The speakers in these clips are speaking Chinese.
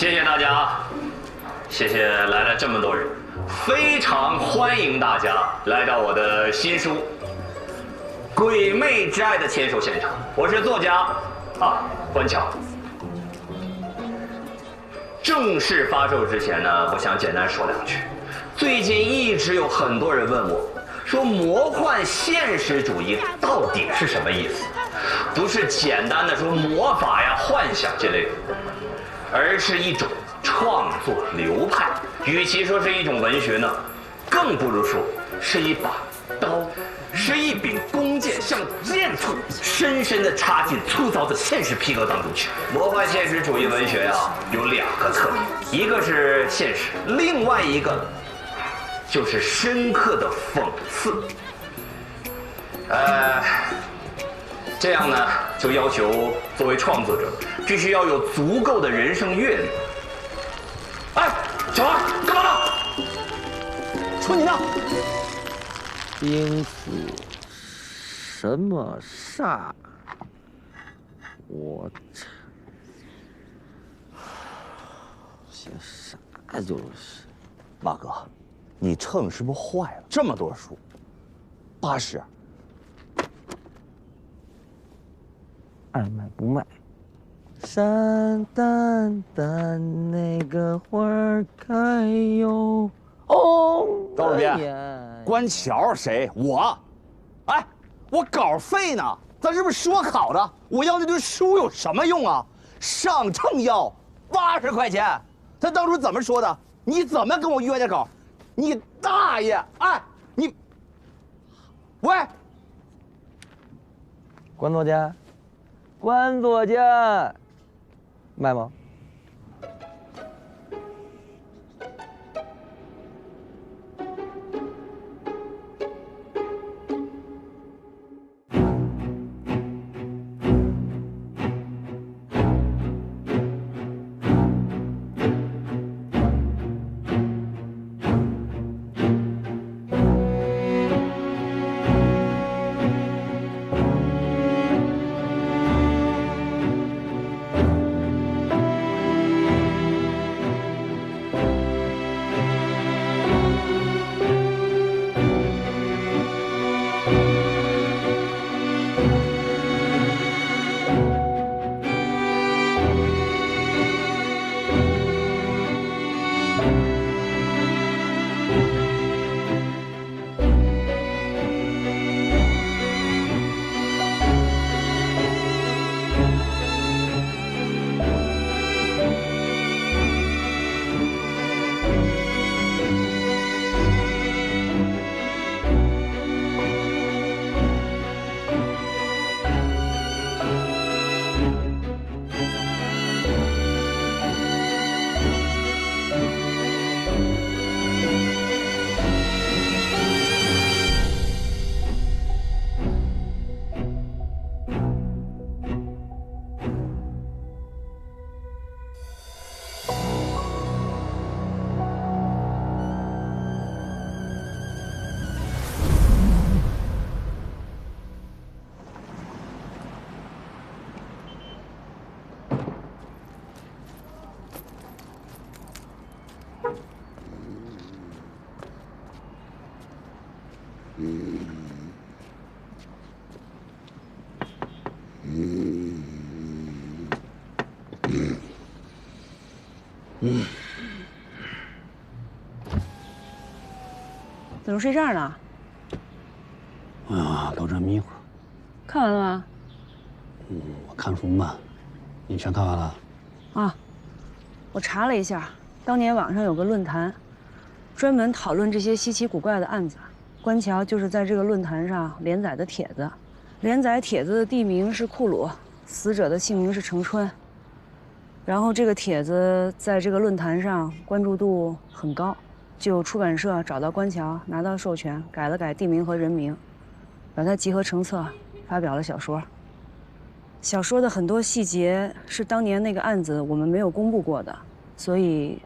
谢谢大家，谢谢来了这么多人，非常欢迎大家来到我的新书《鬼魅之爱》的签售现场。我是作家关桥。正式发售之前呢，我想简单说两句。最近一直有很多人问我，说魔幻现实主义到底是什么意思？不是简单的说魔法呀、幻想这类的，而是一种创作流派。与其说是一种文学呢，更不如说是一把刀，是一柄弓箭，像剑簇，深深地插进粗糙的现实皮革当中去。魔幻现实主义文学呀，有两个特点，一个是现实，另外一个就是深刻的讽刺。这样呢，就要求作为创作者必须要有足够的人生阅历。哎，小王，干嘛呢？说你呢。兵符什么煞？我写啥就是。马哥，你秤是不是坏了？这么多书，80。爱卖不卖。山淡淡那个花儿开哟。哦，高主编，关桥谁？我。哎，我稿费呢？咱是不是说好的？我要那堆书有什么用啊？上秤要80块钱。他当初怎么说的？你怎么跟我约的稿？你大爷！哎，你，喂，关作家，关作家，卖吗？怎么睡这儿呢？哎呀，老这迷糊。看完了吗？我看书慢，你全看完了？啊，我查了一下，当年网上有个论坛，专门讨论这些稀奇古怪的案子。关桥就是在这个论坛上连载的帖子，连载帖子的地名是库鲁，死者的姓名是程春。然后这个帖子在这个论坛上关注度很高，就有出版社找到关桥，拿到授权，改了改地名和人名，把它集合成册，发表了小说。小说的很多细节是当年那个案子我们没有公布过的，所以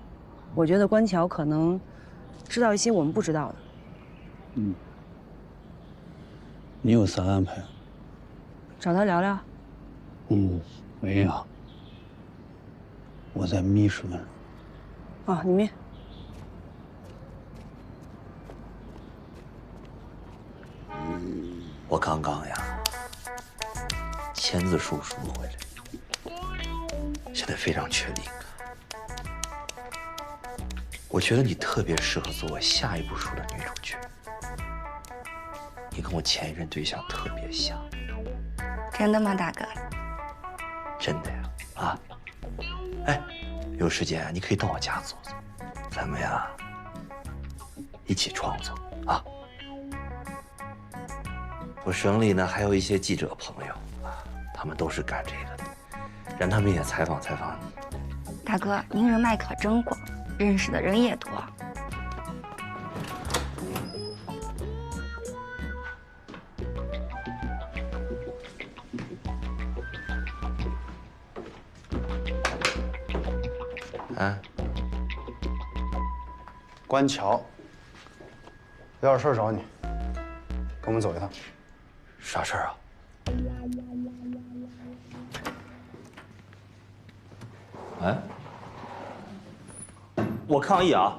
我觉得关桥可能知道一些我们不知道的。你有啥安排？找他聊聊。没有。我在秘书那儿。哦，你面。我刚刚呀，签字书赎回来，现在非常确定。我觉得你特别适合做我下一部书的女主角。你跟我前一任对象特别像。真的吗，大哥？真的呀，啊！哎，有时间你可以到我家坐坐，咱们呀一起创作啊。我省里呢还有一些记者朋友啊，他们都是干这个的，让他们也采访采访你。大哥，您人脉可真广，认识的人也多。啊，关桥，有点事儿找你，跟我们走一趟。啥事儿啊？哎，我抗议啊！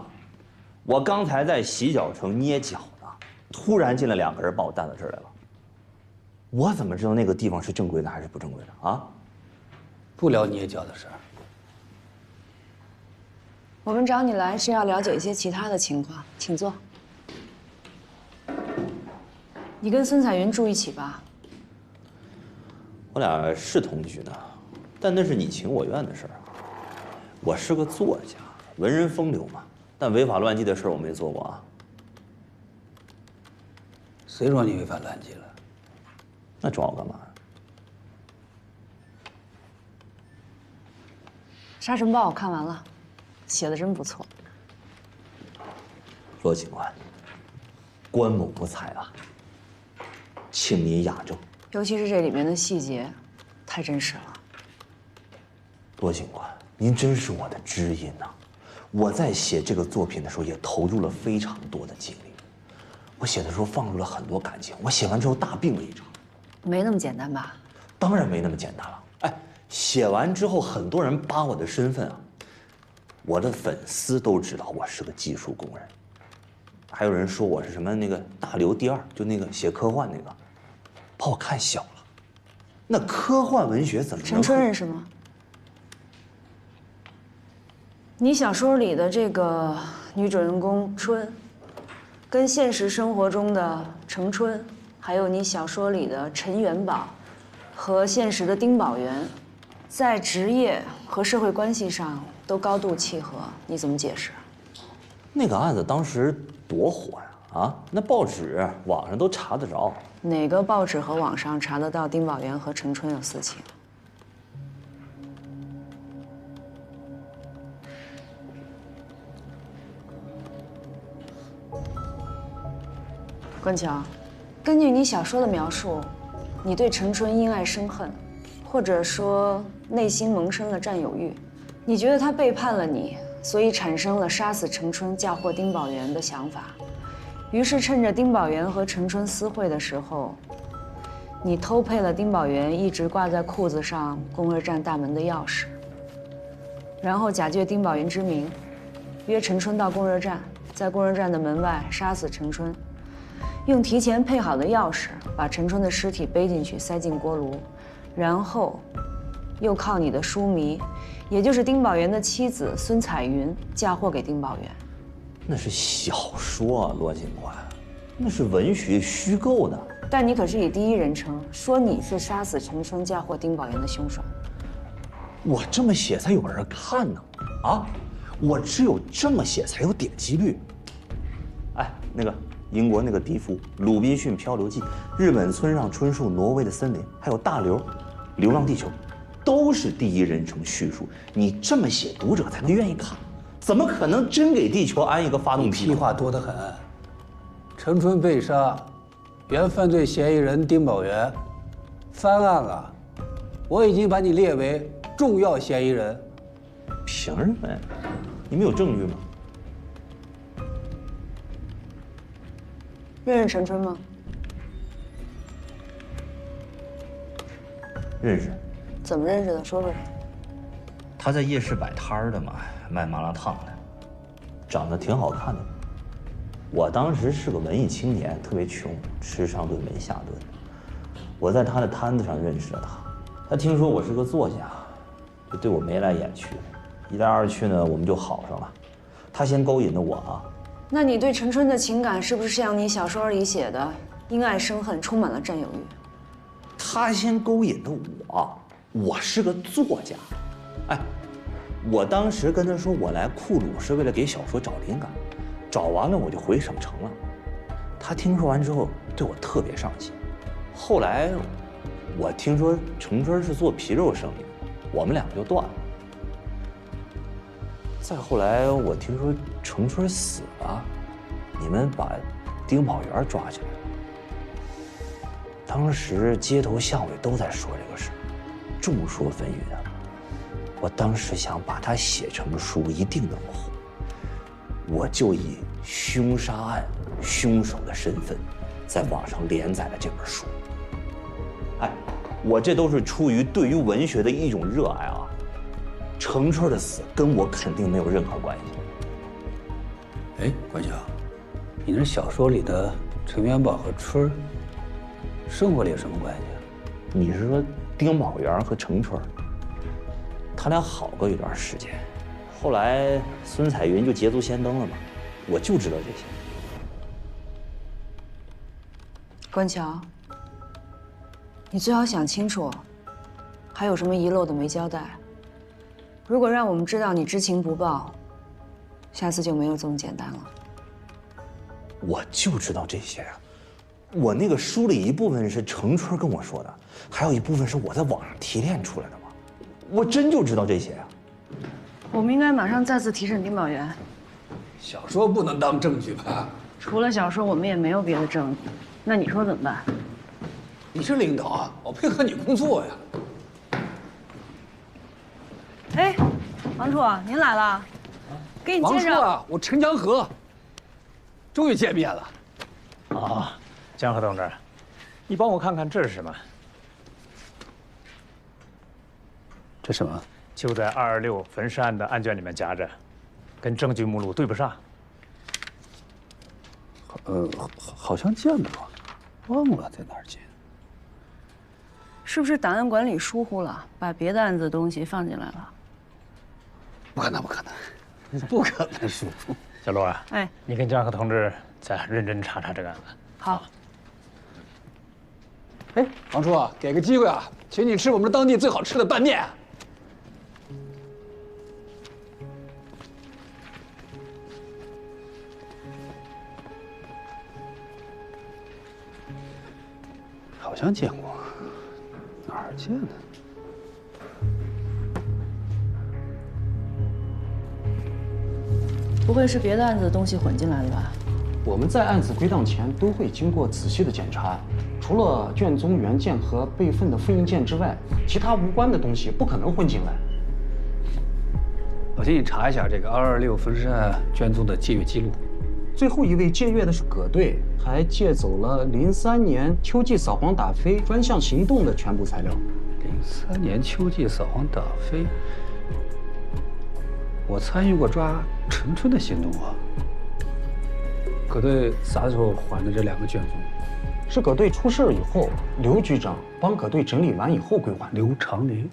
我刚才在洗脚城捏脚呢，突然进来2个人把我带到这儿来了。我怎么知道那个地方是正规的还是不正规的啊？不聊捏脚的事儿。我们找你来是要了解一些其他的情况，请坐。你跟孙彩云住一起吧？我俩是同居呢，但那是你情我愿的事儿啊。我是个作家，文人风流嘛，但违法乱纪的事儿我没做过啊。谁说你违法乱纪了？那抓我干嘛呀？《沙尘暴》我看完了，写的真不错。罗警官，关某不才啊，请您雅正。尤其是这里面的细节，太真实了。罗警官，您真是我的知音呐！我在写这个作品的时候也投入了非常多的精力，我写的时候放入了很多感情。我写完之后大病了一场。没那么简单吧？当然没那么简单了。哎，写完之后很多人扒我的身份啊，我的粉丝都知道我是个技术工人，还有人说我是什么那个大刘第2，就那个写科幻那个，把我看小了。那科幻文学怎么能？陈春认识吗？你小说里的这个女主人公春，跟现实生活中的程春，还有你小说里的陈元宝，和现实的丁宝元，在职业和社会关系上都高度契合，你怎么解释？那个案子当时多火呀！啊，那报纸、网上都查得着。哪个报纸和网上查得到丁宝元和程春有私情？关桥，根据你小说的描述，你对程春因爱生恨，或者说内心萌生了占有欲。你觉得他背叛了你，所以产生了杀死程春、嫁祸丁宝元的想法。于是趁着丁宝元和程春私会的时候，你偷配了丁宝元一直挂在裤子上供热站大门的钥匙，然后假借丁宝元之名，约程春到供热站，在供热站的门外杀死程春，用提前配好的钥匙把程春的尸体背进去，塞进锅炉，然后又靠你的书迷，也就是丁宝元的妻子孙彩云嫁祸给丁宝元。那是小说啊，罗警官，那是文学虚构的。但你可是以第一人称说你是杀死程春、嫁祸丁宝元的凶手。我这么写才有人看呢，啊，我只有这么写才有点击率。哎，那个英国那个笛福《鲁滨逊漂流记》，日本村上春树《挪威的森林》，还有大刘《流浪地球》，都是第一人称叙述。你这么写，读者才能愿意看。怎么可能真给地球安一个发动机？屁话多得很。程春被杀，原犯罪嫌疑人丁宝元翻案了，我已经把你列为重要嫌疑人。凭什么呀？你们有证据吗？认识陈春吗？认识。怎么认识的？说说。他在夜市摆摊儿的嘛，卖麻辣烫的，长得挺好看的。我当时是个文艺青年，特别穷，吃上顿没下顿。我在他的摊子上认识了他，他听说我是个作家，就对我眉来眼去的。一来二去呢，我们就好上了。他先勾引的我啊。那你对陈春的情感是不是像你小说里写的，因爱生恨，充满了占有欲？他先勾引的我，我是个作家。哎，我当时跟他说我来库鲁是为了给小说找灵感，找完了我就回省城了。他听说完之后对我特别上心。后来我听说程春是做皮肉生意的，我们俩就断了。再后来我听说程春死了，你们把丁宝元抓起来了。当时街头巷尾都在说这个事，众说纷纭啊。我当时想把它写成书，一定能火。我就以凶杀案凶手的身份，在网上连载了这本书。哎，我这都是出于对于文学的一种热爱啊。程春的死跟我肯定没有任何关系。哎，关晓，你那小说里的程元宝和春儿，生活里有什么关系啊？你是说丁宝元和程春？他俩好过一段时间，后来孙彩云就捷足先登了嘛，我就知道这些。关桥，你最好想清楚，还有什么遗漏的没交代。如果让我们知道你知情不报，下次就没有这么简单了。我就知道这些啊，我那个书里一部分是程春跟我说的，还有一部分是我在网上提炼出来的嘛。我真就知道这些啊！我们应该马上再次提审丁宝元。小说不能当证据吧？除了小说，我们也没有别的证据。那你说怎么办？你是领导啊，我配合你工作呀。哎，王处，您来了，给你介绍。王处啊，我陈江河，终于见面了。啊，江河同志，你帮我看看这是什么？这什么？就在226焚尸案的案卷里面夹着，跟证据目录对不上。好像见过，忘了在哪儿见。是不是档案馆里疏忽了，把别的案子的东西放进来了？不可能，不可能，不可能疏忽。小罗啊，哎，你跟江河同志再认真查查这个案子。好。哎，王处啊，给个机会啊，请你吃我们当地最好吃的拌面。好像见过，哪儿见的？不会是别的案子的东西混进来的吧？我们在案子归档前都会经过仔细的检查，除了卷宗原件和备份的复印件之外，其他无关的东西不可能混进来。我建议你查一下这个226焚尸案卷宗的借阅记录。最后一位借阅的是葛队，还借走了03年秋季扫黄打非专项行动的全部材料。03年秋季扫黄打非，我参与过抓陈春的行动啊。葛队啥时候还的这2个卷宗？是葛队出事以后，刘局长帮葛队整理完以后归还。刘长林。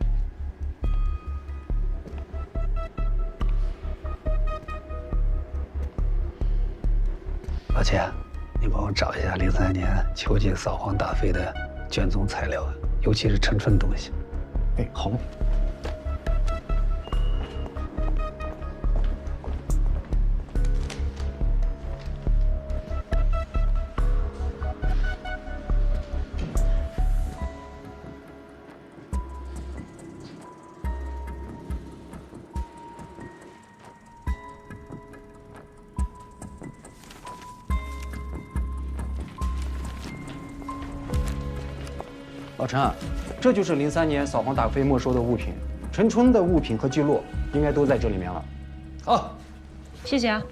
老钱，你帮我找一下03年秋季扫黄打非的卷宗材料，尤其是陈春的东西。哎，好。老陈，这就是03年扫黄打非没收的物品，陈春的物品和记录应该都在这里面了。好，谢谢啊。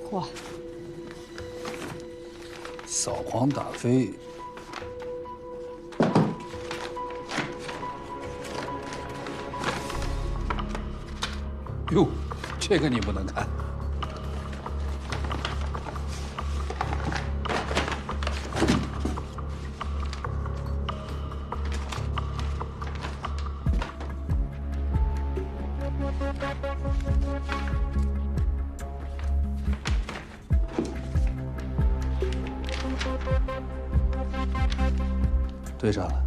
嚯，扫黄打非，哟，这个你不能看。对上了。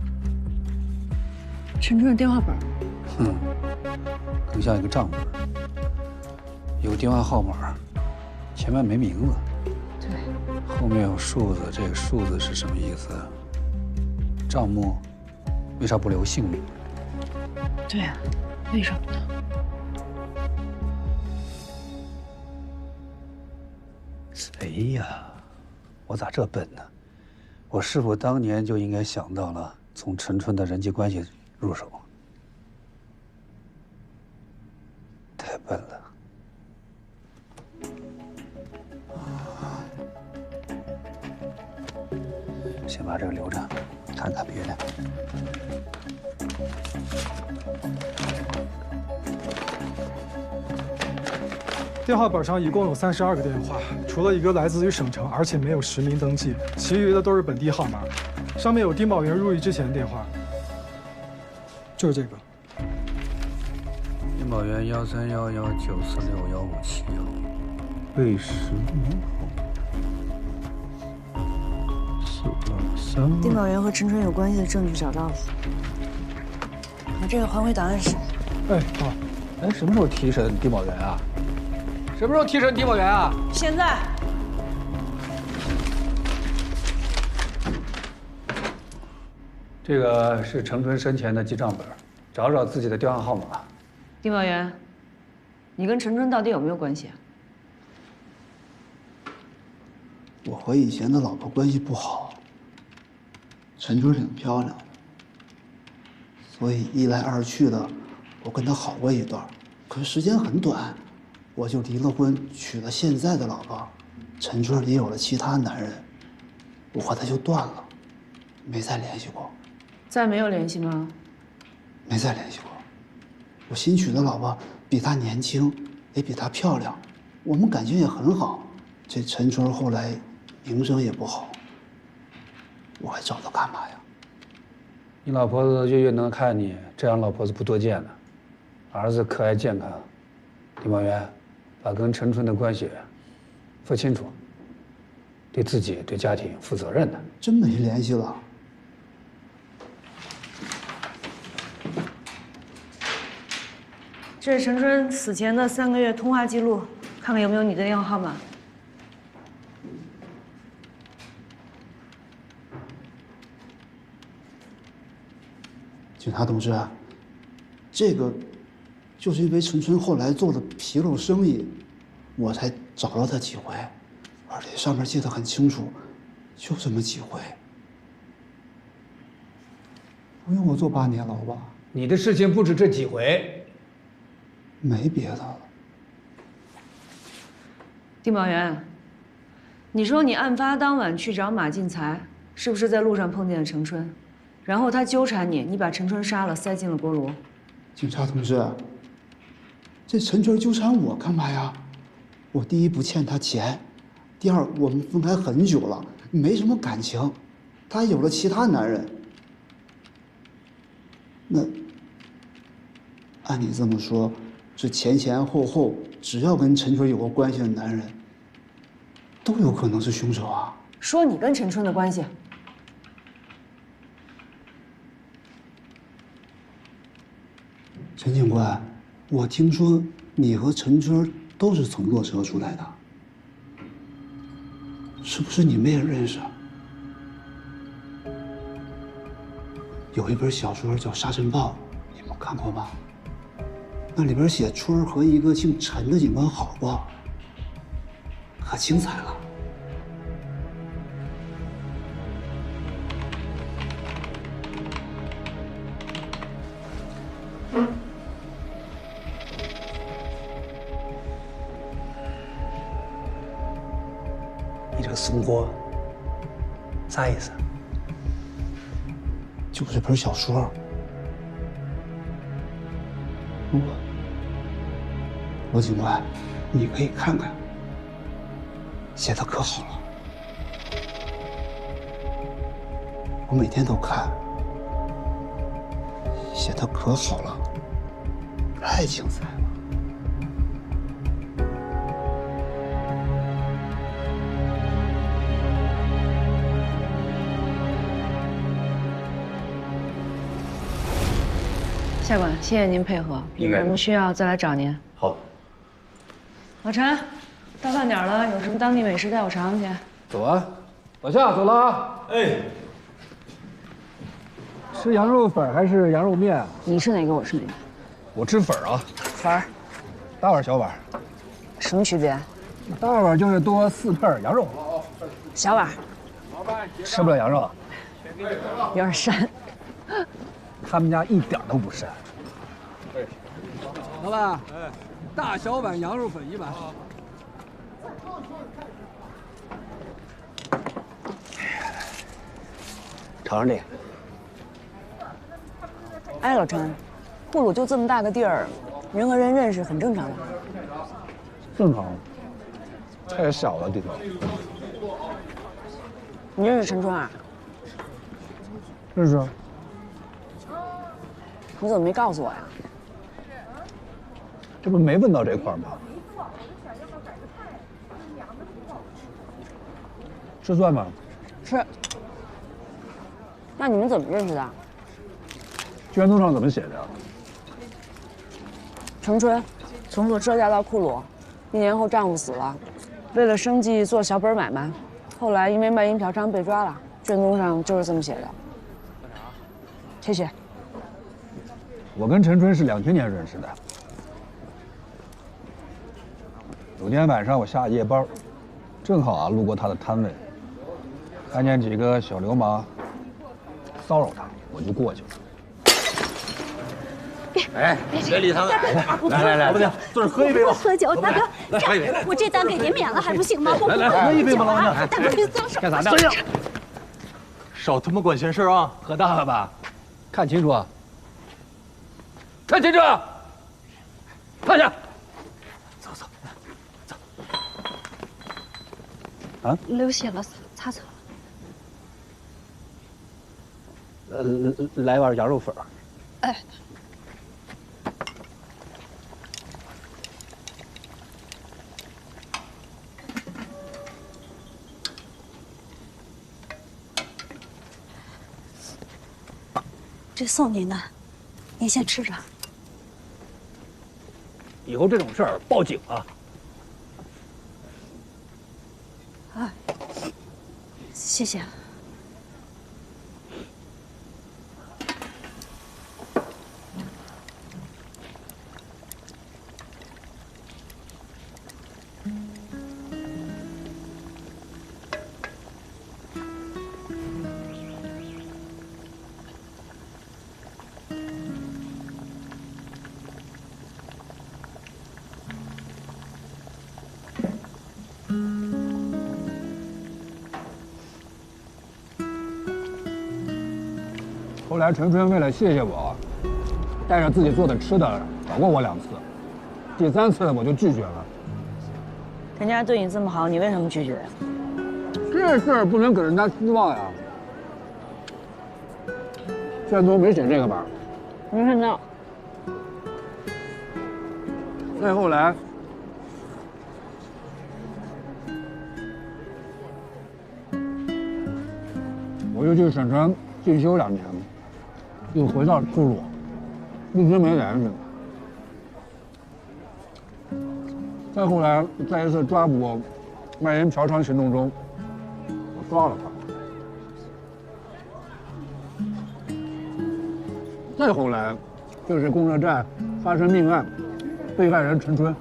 陈春的电话本。更像一个账本，有电话号码，前面没名字。对。后面有数字，这个数字是什么意思？账目为啥不留姓名？对啊，为什么呢？哎呀，我咋这笨呢？我是否当年就应该想到了从陈春的人际关系入手？太笨了。先把这个留着，看看别的。电话本上一共有32个电话，除了一个来自于省城，而且没有实名登记，其余的都是本地号码。上面有丁宝元入狱之前的电话，就是这个。丁宝元1311946571，魏石门口。423。丁宝元和陈春有关系的证据找到了，把这个还回档案室。哎，好。哎，什么时候提审丁宝元啊？什么时候提审丁宝元啊？现在。这个是陈春生前的记账本，找找自己的电话号码。丁宝元，你跟陈春到底有没有关系啊？我和以前的老婆关系不好，陈春挺漂亮的，所以一来二去的，我跟她好过一段，可是时间很短，我就离了婚，娶了现在的老婆。陈春也有了其他男人，我和她就断了，没再联系过。再没有联系吗？没再联系过。我新娶的老婆比她年轻，也比她漂亮，我们感情也很好。这陈春后来名声也不好，我还找她干嘛呀？你老婆子月月能看你，这样老婆子不多见的。儿子可爱健康，丁宝元，把跟陈春的关系说清楚，对自己对家庭负责任的。真没联系了。这是陈春死前的3个月通话记录，看看有没有你的电话号码。警察同志，这个就是因为陈春后来做的皮肉生意，我才找到他几回，而且上面记得很清楚，就这么几回。不用我坐8年牢吧？你的事情不止这几回。没别的了。丁宝元，你说你案发当晚去找马进才，是不是在路上碰见了陈春？然后他纠缠你，你把陈春杀了，塞进了锅炉。警察同志，这陈春纠缠我干嘛呀？我第一不欠他钱，第二我们分开很久了，没什么感情，他还有了其他男人。那按你这么说，这前前后后只要跟陈春有过关系的男人，都有可能是凶手啊？说你跟陈春的关系。陈警官，我听说你和陈春都是从洛车出来的，是不是你们也认识？有一本小说叫《沙尘暴》，你们看过吗？那里边写春儿和一个姓陈的警官好过，可精彩了。你这个松锅啥意思？就这本小说，罗警官，你可以看看，写的可好了。我每天都看，写的可好了，太精彩了。下官，谢谢您配合，有什么需要再来找您。好。老陈，到饭点了，有什么当地美食带我尝尝去。走啊，老夏走了啊。哎。吃羊肉粉还是羊肉面？你是哪个？我是哪个？我吃粉啊。粉儿。大碗小碗。什么区别？大碗就是多4片羊肉。小碗。吃不了羊肉。有点膻。他们家一点都不膻。老板，大小碗羊肉粉1碗。尝尝这个。哎，老陈，库鲁就这么大个地儿，人和人认识很正常的。正常。太小了，地头。你认识陈川啊？认识。你怎么没告诉我呀？这不没问到这块吗？吃蒜吗？吃。那你们怎么认识的？卷宗上怎么写的呀？程春从坐车嫁到库鲁，1年后丈夫死了，为了生计做小本买卖，后来因为卖淫嫖娼被抓了。卷宗上就是这么写的。谢谢。我跟陈春是2000年认识的。有天晚上我下夜班，正好路过他的摊位，看见几个小流氓骚扰他，我就过去了。哎，别理他们！来，不行，坐着喝一杯吧。喝酒，大哥，来，我这单给您免了还不行吗？来，喝一杯吧，老娘。大哥，别松手！干啥呢？少他妈管闲事啊！喝大了吧？看清楚啊！看清楚！放下！走。啊！流血了，擦擦。来碗羊肉粉。哎。这送您的，您先吃着。以后这种事儿报警啊！啊，谢谢。后来陈春为了谢谢我，带着自己做的吃的找过我2次，第3次我就拒绝了。人家对你这么好，你为什么拒绝？这事儿不能给人家失望呀。卷宗没写这个吧？没看到。再后来，我就去省城进修2年，又回到库鲁，一直没联系。再后来，在一次抓捕卖淫嫖娼行动中，我抓了他。再后来，就是公社站发生命案，被害人陈春。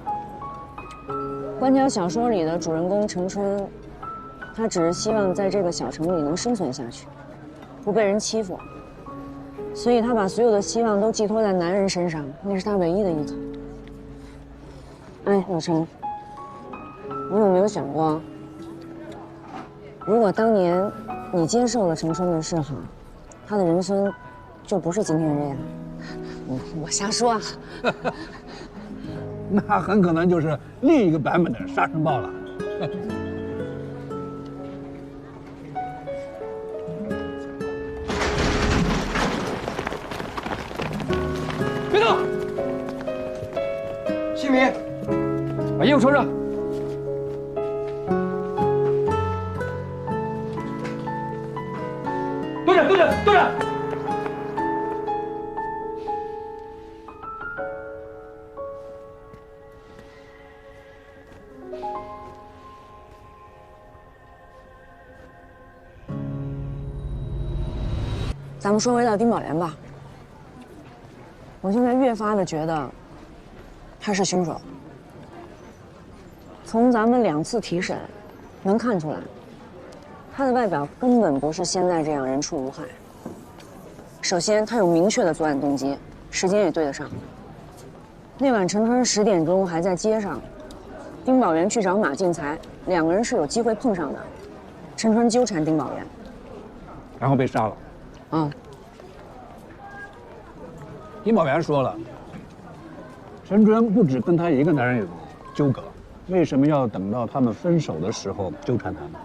官桥小说里的主人公陈春，他只是希望在这个小城里能生存下去，不被人欺负，所以他把所有的希望都寄托在男人身上，那是他唯一的依靠。哎，老陈，你有没有想过，如果当年你接受了陈春的示好，他的人生就不是今天这样？我瞎说啊。那很可能就是另一个版本的沙尘暴了。别动！西米，把衣服穿上。蹲着，蹲着，蹲着！咱们说回到丁宝元吧，我现在越发的觉得他是凶手。从咱们2次提审能看出来，他的外表根本不是现在这样人畜无害。首先，他有明确的作案动机，时间也对得上。那晚陈春10点钟还在街上，丁宝元去找马进才，2个人是有机会碰上的。陈春纠缠丁宝元，然后被杀了。丁宝元说了，陈春不止跟他一个男人有纠葛，为什么要等到他们分手的时候纠缠他呢？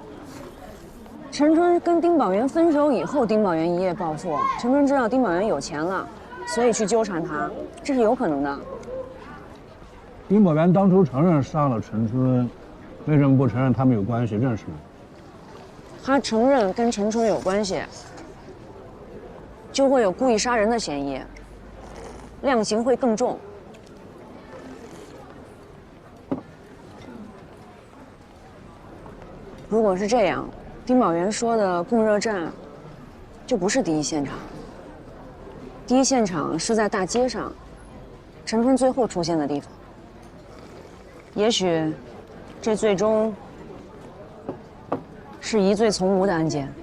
陈春跟丁宝元分手以后，丁宝元一夜暴富，陈春知道丁宝元有钱了，所以去纠缠他，这是有可能的。丁宝元当初承认杀了陈春，为什么不承认他们有关系认识呢？他承认跟陈春有关系，就会有故意杀人的嫌疑，量刑会更重。如果是这样，丁宝元说的供热站就不是第一现场。第一现场是在大街上，陈春最后出现的地方。也许，这最终是疑罪从无的案件。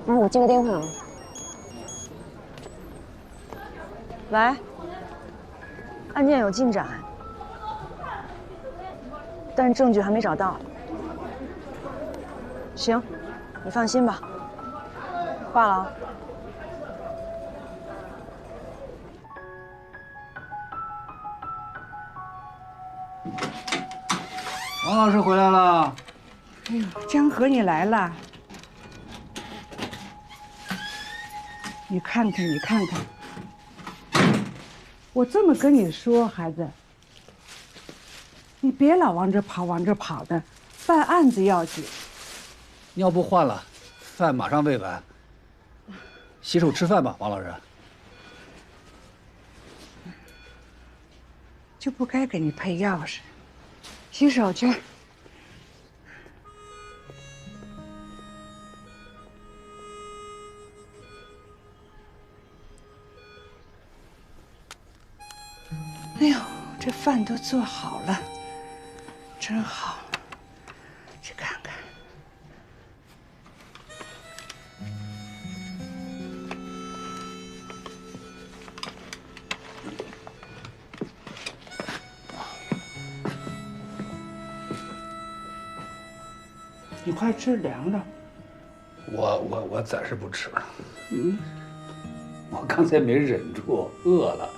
我接个电话啊。喂，案件有进展，但证据还没找到。行，你放心吧。挂了啊。王老师回来了。哎呦，江河，你来了。你看看，你看看。我这么跟你说，孩子，你别老往这跑，往这跑的，办案子要紧。尿布换了，饭马上喂完。洗手吃饭吧，王老师。就不该给你配钥匙，洗手去。哎呦，这饭都做好了，真好。去看看。你快吃凉了。我暂时不吃。我刚才没忍住，饿了。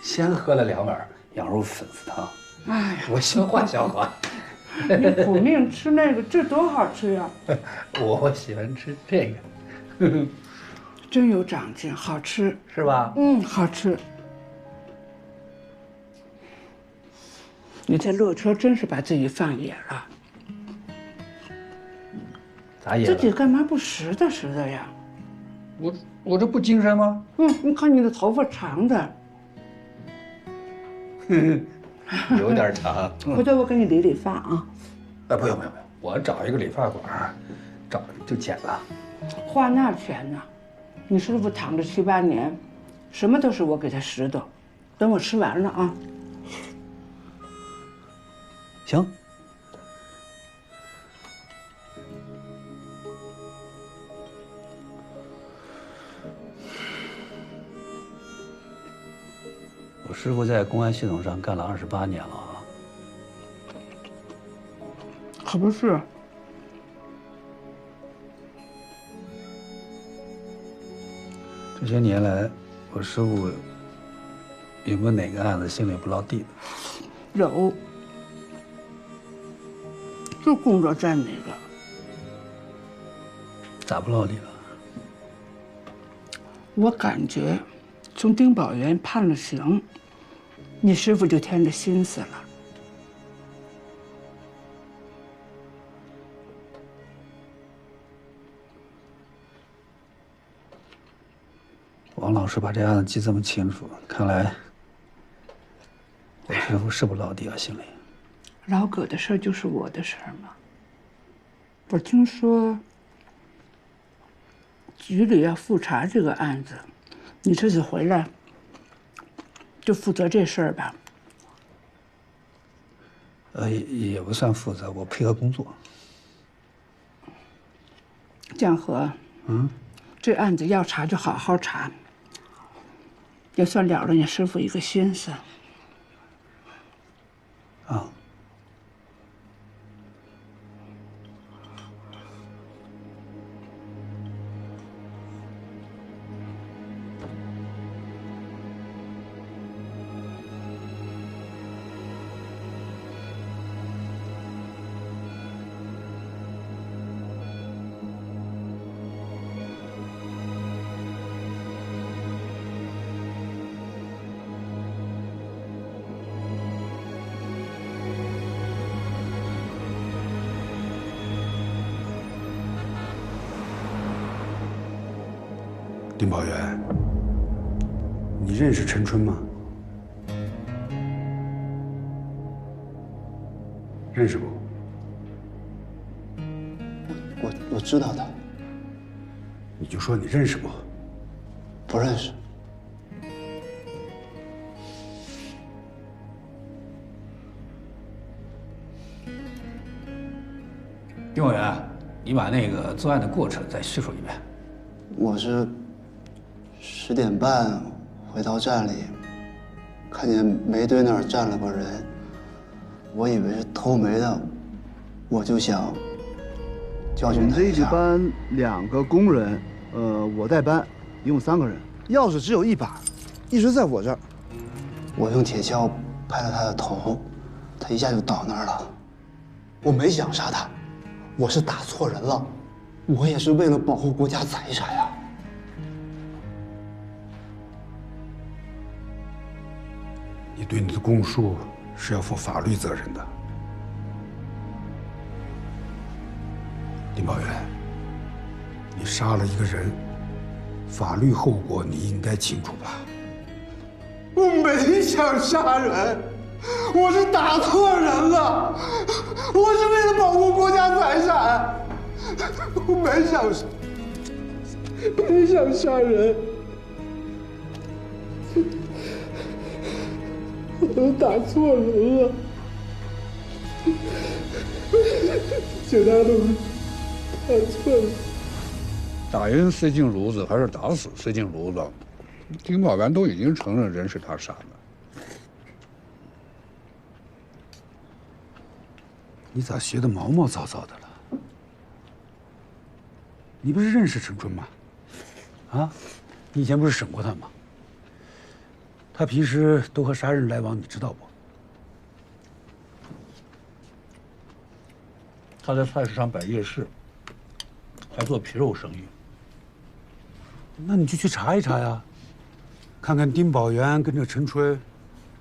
先喝了2碗羊肉粉丝汤，哎呀，我消化消化。你苦命吃那个，这多好吃呀！我喜欢吃这个，真有长进，好吃是吧？好吃。你这落车真是把自己放野了。咋野了？自己干嘛不拾掇拾掇呀？我这不精神吗？你看你的头发长的。有点长。回头我给你理理发啊。不用，我找一个理发馆，找就剪了。花那钱呢？你师傅躺着7、8年，什么都是我给他拾掇。等我吃完了啊。行。我师傅在公安系统上干了28年了啊。可不是。这些年来，我师傅有没有哪个案子心里不落地的？有，就工作站那个。咋不落地了？我感觉，从丁宝元判了刑，你师傅就添着心思了。王老师把这案子记这么清楚，看来我师傅是不落地啊，心里。老葛的事儿就是我的事儿嘛。我听说局里要复查这个案子，你这次回来就负责这事儿吧。也不算负责，我配合工作。江河，这案子要查就好好查，也算了了你师傅一个心思。啊。丁宝元，你认识陈春吗？认识不？我知道他。你就说你认识不？不认识。丁委员，你把那个作案的过程再叙述一遍。我是10点半回到站里，看见煤堆那儿站了个人，我以为是偷煤的，我就想教训他一下。我们这一班2个工人，我带班，一共3个人，钥匙只有1把，一直在我这儿。我用铁锹拍了他的头，他一下就倒那儿了。我没想杀他，我是打错人了，我也是为了保护国家财产呀。你对你的供述是要负法律责任的，丁宝元，你杀了一个人，法律后果你应该清楚吧？我没想杀人，我是打错人了，我是为了保护国家财产，我没想杀人，我打错人了，请大家都打错了。打人塞进炉子还是打死塞进炉子？丁宝元都已经承认人是他杀的。你咋学的毛毛躁躁的了？你不是认识陈春吗？啊，你以前不是审过他吗？他平时都和啥人来往，你知道不？他在菜市场摆夜市，还做皮肉生意。那你就去查一查呀，看看丁宝元跟这陈春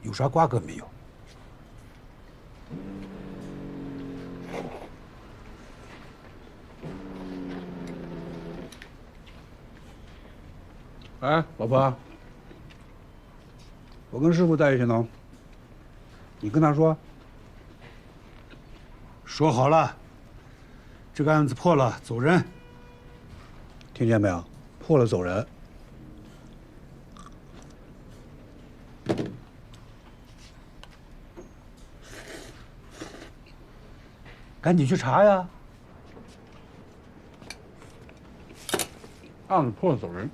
有啥瓜葛没有？哎，老婆，我跟师傅在一起呢，你跟他说。说好了，这个案子破了，走人。听见没有？破了走人。赶紧去查呀！案子破了走人。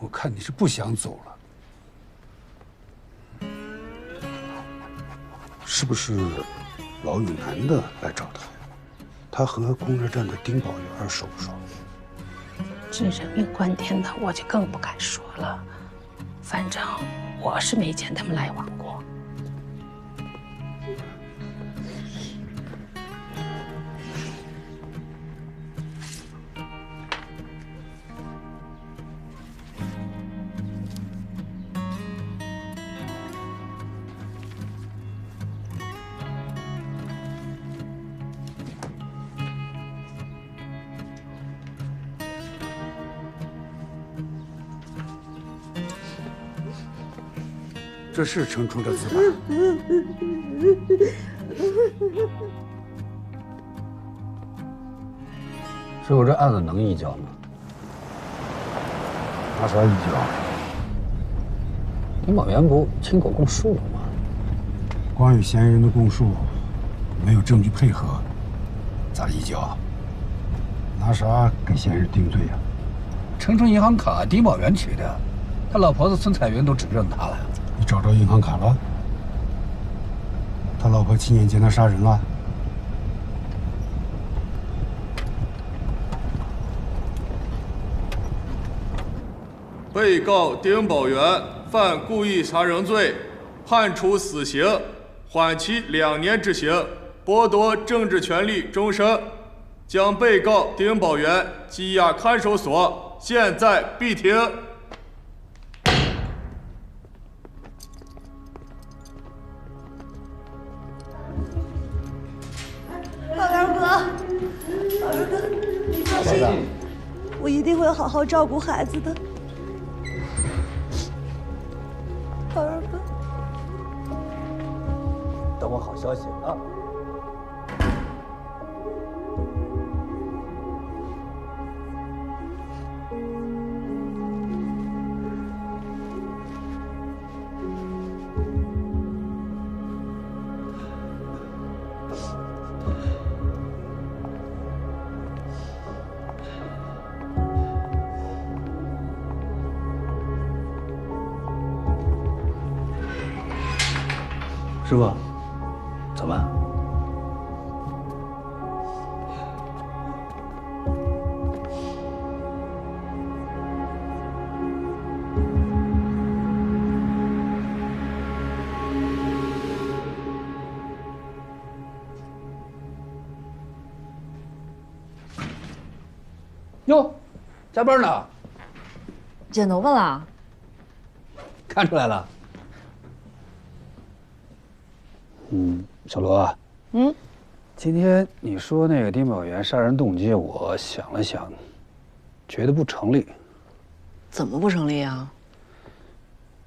我看你是不想走了，是不是老有男的来找他呀？他和公热镇的丁宝元熟不熟？这人命关天的，我就更不敢说了。反正我是没见他们来往过。这是程冲的字吧？师傅，这案子能移交吗？拿啥移交？丁宝元不亲口供述了吗？光有嫌疑人的供述，没有证据配合，咋移交？拿啥给嫌疑人定罪呀？程冲银行卡丁宝元取的，他老婆子孙彩云都指认他了。你找着银行卡了？他老婆7年前他杀人了？被告丁宝元犯故意杀人罪，判处死刑，缓期2年执行，剥夺政治权利终身，将被告丁宝元羁押看守所，现在闭庭。宝元哥，宝元哥，你放心，我一定会好好照顾孩子的。宝元哥，等我好消息啊！师傅，怎么？哟，加班呢？剪头发了？看出来了。小罗，今天你说那个丁宝元杀人动机，我想了想，觉得不成立。怎么不成立啊？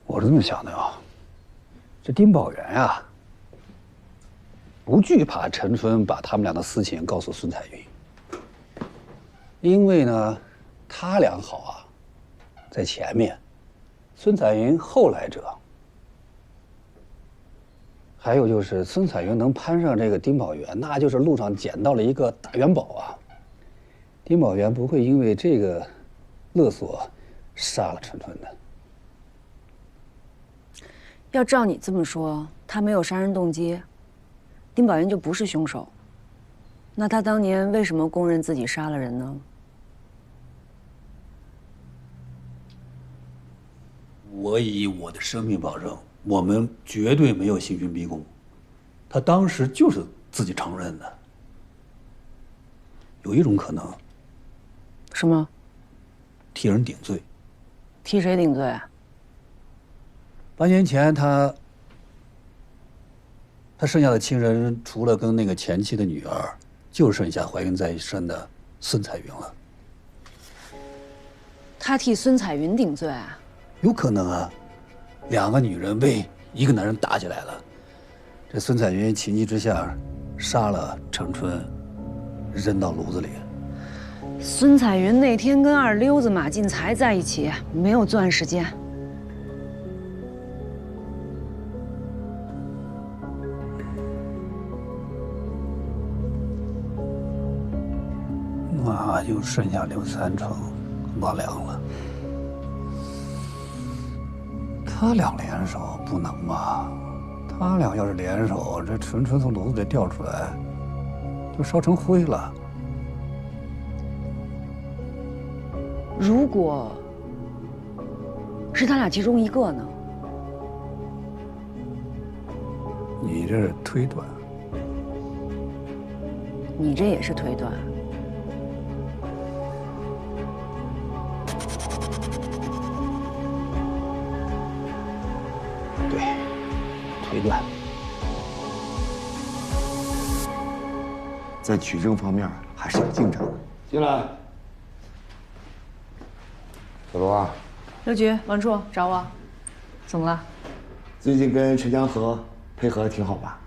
我是这么想的啊，这丁宝元啊，不惧怕陈春把他们俩的私情告诉孙彩云，因为呢，他俩好啊，在前面，孙彩云后来者。还有就是孙彩云能攀上这个丁宝元，那就是路上捡到了一个大元宝啊。丁宝元不会因为这个勒索杀了陈春的。要照你这么说，他没有杀人动机，丁宝元就不是凶手。那他当年为什么供认自己杀了人呢？我以我的生命保证。我们绝对没有刑讯逼供，他当时就是自己承认的。有一种可能，什么？替人顶罪。替谁顶罪啊？8年前他剩下的亲人，除了跟那个前妻的女儿，就剩下怀孕在身的孙彩云了。他替孙彩云顶罪啊？有可能啊。2个女人为一个男人打起来了，这孙彩云情急之下杀了程春，扔到炉子里。孙彩云那天跟二溜子马进才在一起，没有作案时间。那就剩下刘三成、马良了。他俩联手不能吧？他俩要是联手，这纯纯从炉子里调出来，都烧成灰了。如果是他俩其中一个呢？你这是推断，你这也是推断。对，推断。在取证方面还是有进展的。进来。小罗啊，刘局、王处找我，怎么了？最近跟陈江河配合挺好吧？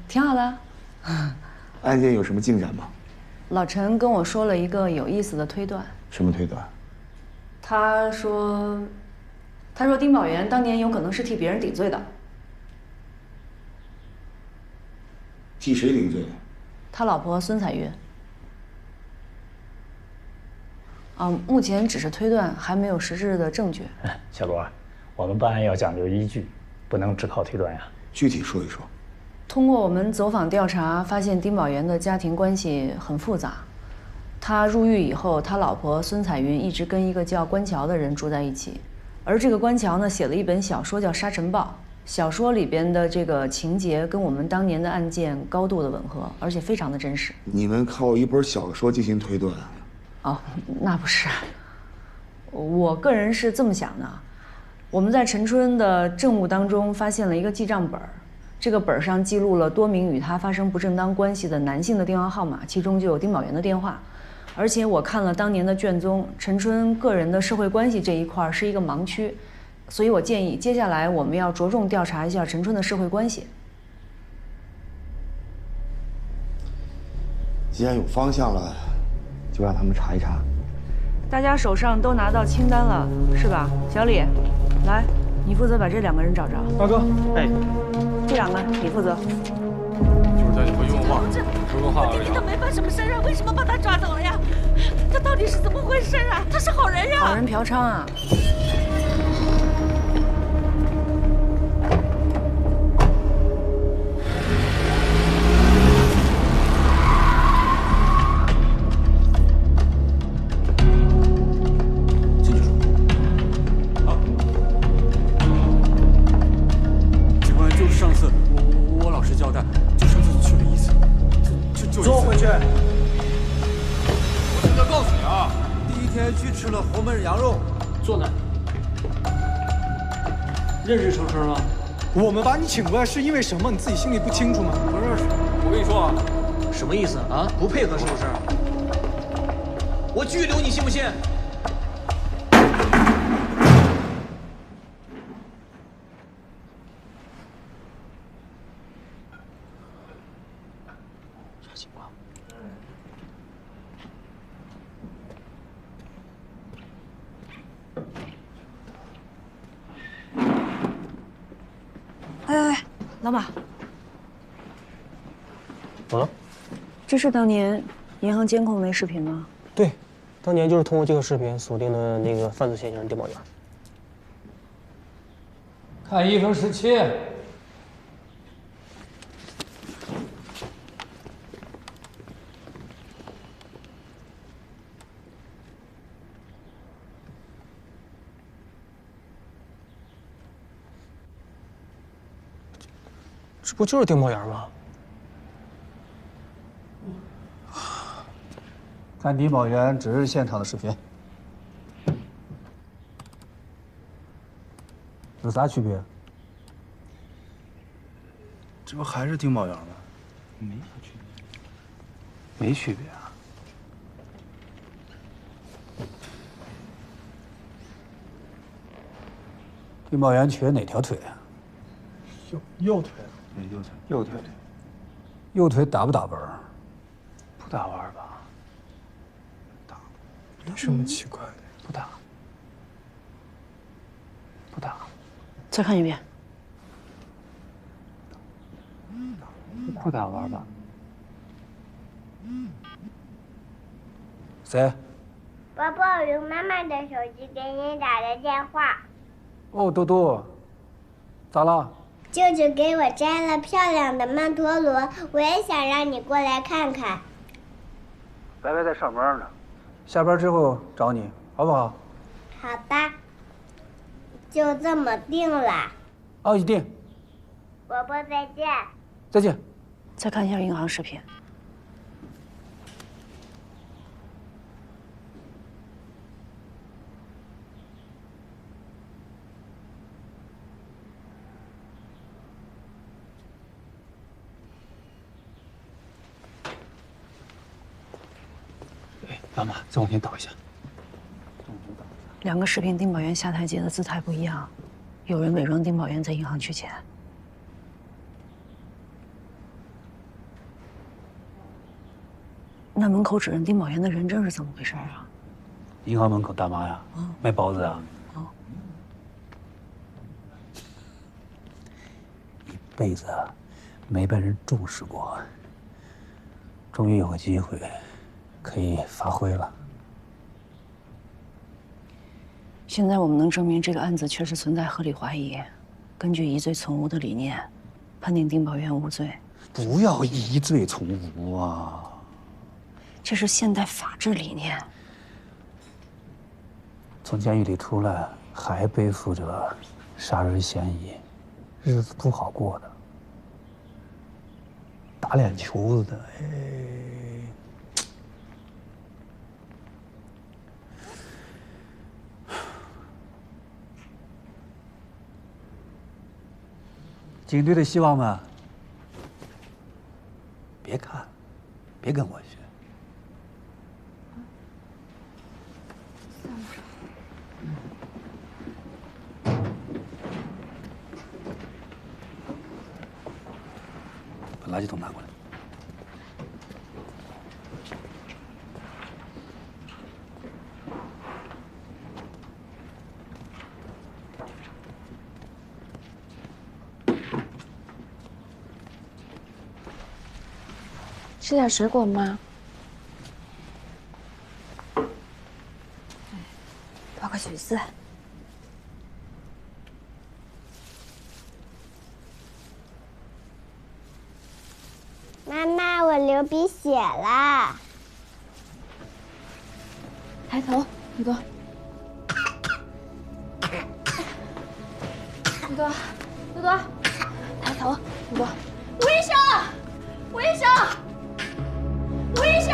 挺好的。案件有什么进展吗？老陈跟我说了一个有意思的推断。什么推断？他说丁宝元当年有可能是替别人顶罪的。替谁顶罪？他老婆孙彩云。目前只是推断，还没有实质的证据。小罗，我们办案要讲究依据，不能只靠推断呀。具体说一说。通过我们走访调查，发现丁宝元的家庭关系很复杂。他入狱以后，他老婆孙彩云一直跟一个叫关桥的人住在一起，而这个关桥呢，写了一本小说叫《沙尘暴》。小说里边的这个情节跟我们当年的案件高度的吻合，而且非常的真实。你们靠一本小说进行推断？那不是。我个人是这么想的，我们在陈春的证物当中发现了一个记账本，这个本上记录了多名与他发生不正当关系的男性的电话号码，其中就有丁宝元的电话。而且我看了当年的卷宗，陈春个人的社会关系这一块是一个盲区。所以我建议，接下来我们要着重调查一下陈春的社会关系。既然有方向了，就让他们查一查。大家手上都拿到清单了，是吧？小李，来，你负责把这2个人找着。大哥，哎，这2个你负责。就是在你们用话，说个话而已。他没犯什么事啊，为什么把他抓走了呀？他到底是怎么回事啊？他是好人呀！好人嫖娼啊！坐回去。我现在告诉你啊，第一天去吃了红焖羊肉，坐那。认识程春吗？我们把你请过来是因为什么？你自己心里不清楚吗？不认识。我跟你说啊，什么意思啊？不配合是不是？我拘留你信不信？老马，啊，这是当年银行监控那视频吗？对，当年就是通过这个视频锁定的那个犯罪嫌疑人丁宝元。看1分17。这不就是丁宝元吗？看丁宝元只是现场的视频，有啥区别？这不还是丁宝元吗？没啥区别。没区别啊。丁宝元瘸哪条腿啊？右腿。对，右腿。右腿。右腿打不打弯？不打弯吧？打。没什么奇怪的。不打。不打。再看一遍。不打弯吧？谁？宝宝，用妈妈的手机给你打的电话。哦，多多，咋了？舅舅给我摘了漂亮的曼陀罗，我也想让你过来看看。白白在上班呢，下班之后找你，好不好？好的，就这么定了。哦，一定。伯伯再见。再见。再看一下银行视频。妈妈，再往前倒一下。2个视频，丁宝元下台阶的姿态不一样，有人伪装丁宝元在银行取钱。那门口指认丁宝元的人证是怎么回事啊？银行门口大妈呀，卖包子啊。一辈子没被人重视过，终于有个机会可以发挥了。现在我们能证明这个案子确实存在合理怀疑，根据疑罪从无的理念，判定丁宝元无罪。不要疑罪从无啊！这是现代法治理念。从监狱里出来，还背负着杀人嫌疑，日子不好过的。打脸球子的，警队的希望们，别看，别跟我学。把垃圾桶拿过来。吃点水果吗？包个橘子。妈妈，我流鼻血了。抬头，宇多。宇多，宇多，抬头，宇多。吴医生，吴医生，吴医生。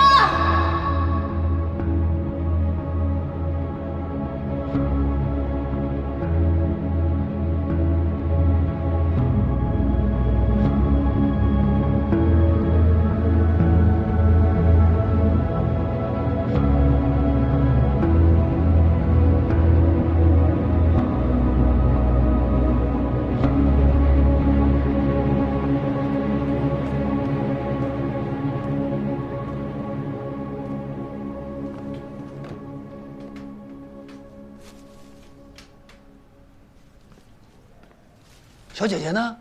小姐姐呢？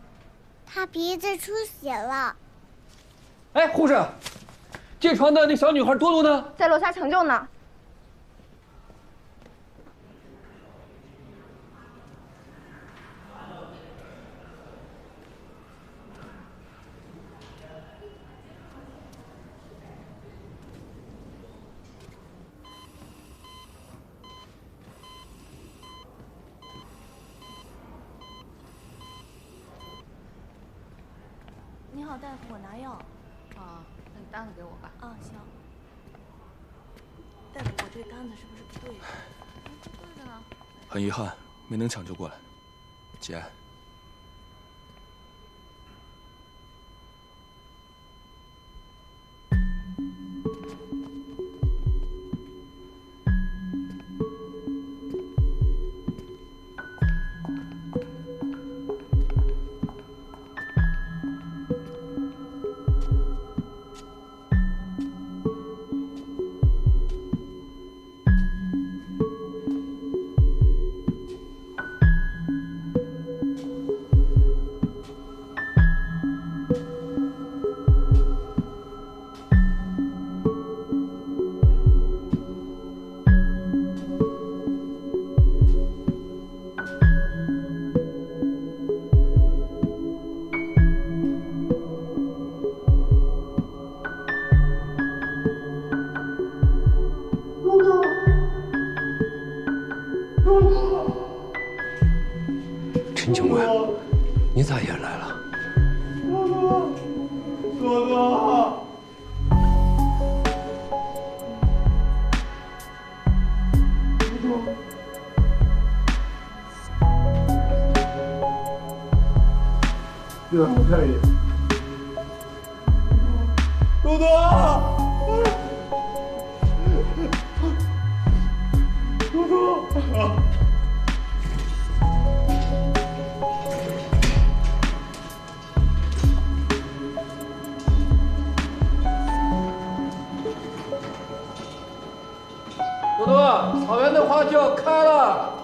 她鼻子出血了。哎，护士，这床的那小女孩多多呢？在楼下抢救呢。你好，大夫，我拿药。啊，那你单子给我吧。啊，行。大夫，我这单子是不是不对？对的呢。很遗憾，没能抢救过来。节哀。对吧？漂亮。多多，多多。多多，草原的花就要开了。